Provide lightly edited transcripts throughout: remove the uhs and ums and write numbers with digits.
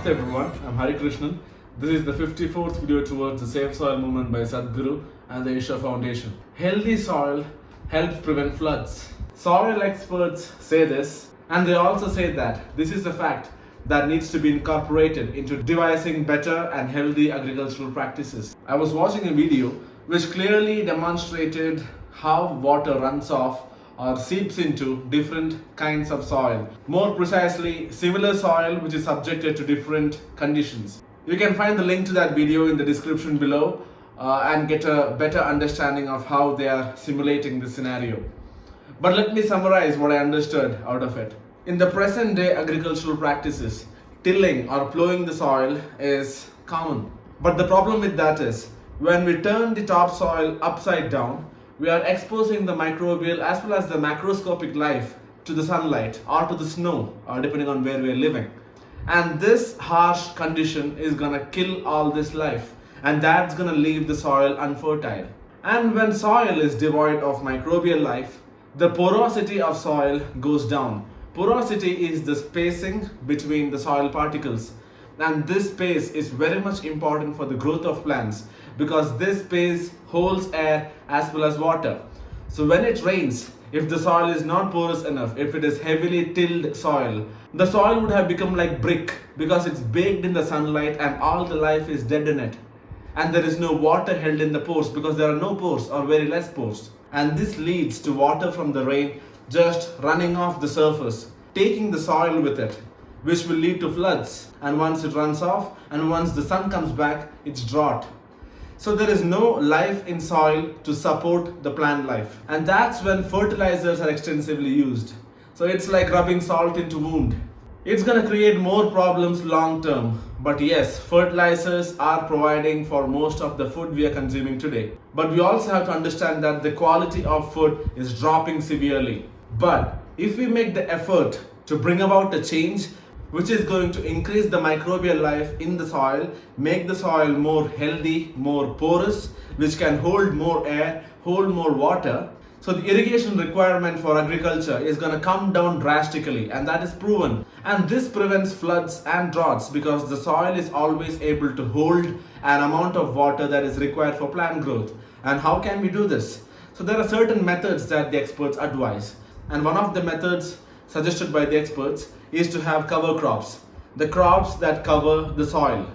Namaste everyone, I'm Hari Krishnan. This is the 54th video towards the Safe Soil Movement by Sadhguru and the Isha Foundation. Healthy soil helps prevent floods. Soil experts say this, and they also say that this is a fact that needs to be incorporated into devising better and healthy agricultural practices. I was watching a video which clearly demonstrated how water runs off or seeps into different kinds of soil. More precisely, similar soil which is subjected to different conditions. You can find the link to that video in the description below and get a better understanding of how they are simulating this scenario. But let me summarize what I understood out of it. In the present day agricultural practices, tilling or plowing the soil is common. But the problem with that is, when we turn the topsoil upside down, we are exposing the microbial as well as the macroscopic life to the sunlight or to the snow, or depending on where we are living. And this harsh condition is gonna kill all this life, and that's gonna leave the soil unfertile. And when soil is devoid of microbial life, the porosity of soil goes down. Porosity is the spacing between the soil particles, and this space is very much important for the growth of plants because this space holds air as well as water. So when it rains, if the soil is not porous enough, if it is heavily tilled soil, the soil would have become like brick because it's baked in the sunlight and all the life is dead in it. And there is no water held in the pores because there are no pores or very less pores. And this leads to water from the rain just running off the surface, taking the soil with it, which will lead to floods. And once it runs off and once the sun comes back, it's drought. So there is no life in soil to support the plant life. And that's when fertilizers are extensively used. So it's like rubbing salt into wound. It's gonna create more problems long term. But yes, fertilizers are providing for most of the food we are consuming today. But we also have to understand that the quality of food is dropping severely. But if we make the effort to bring about a change which is going to increase the microbial life in the soil, make the soil more healthy, more porous, which can hold more air, hold more water. So the irrigation requirement for agriculture is going to come down drastically, and that is proven. And this prevents floods and droughts because the soil is always able to hold an amount of water that is required for plant growth. And how can we do this? So there are certain methods that the experts advise. And one of the methods suggested by the experts is to have cover crops. The crops that cover the soil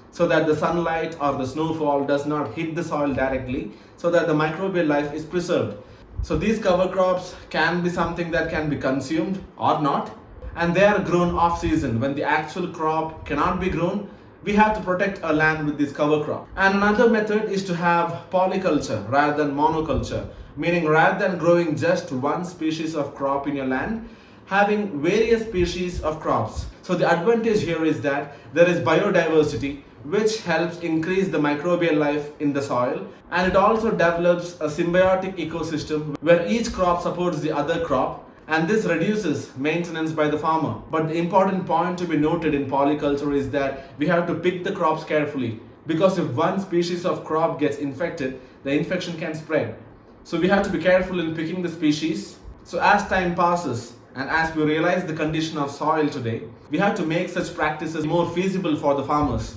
so that the sunlight or the snowfall does not hit the soil directly, so that the microbial life is preserved. So these cover crops can be something that can be consumed or not, and they are grown off season. When the actual crop cannot be grown, we have to protect our land with this cover crop. And another method is to have polyculture rather than monoculture, meaning rather than growing just one species of crop in your land, having various species of crops. So the advantage here is that there is biodiversity, which helps increase the microbial life in the soil, and it also develops a symbiotic ecosystem where each crop supports the other crop, and this reduces maintenance by the farmer. But the important point to be noted in polyculture is that we have to pick the crops carefully, because if one species of crop gets infected, the infection can spread. So we have to be careful in picking the species. So as time passes, and as we realize the condition of soil today, we have to make such practices more feasible for the farmers.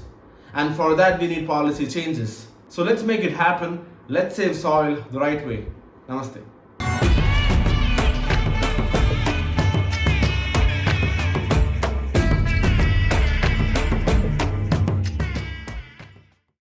And for that we need policy changes. So let's make it happen. Let's save soil the right way. Namaste.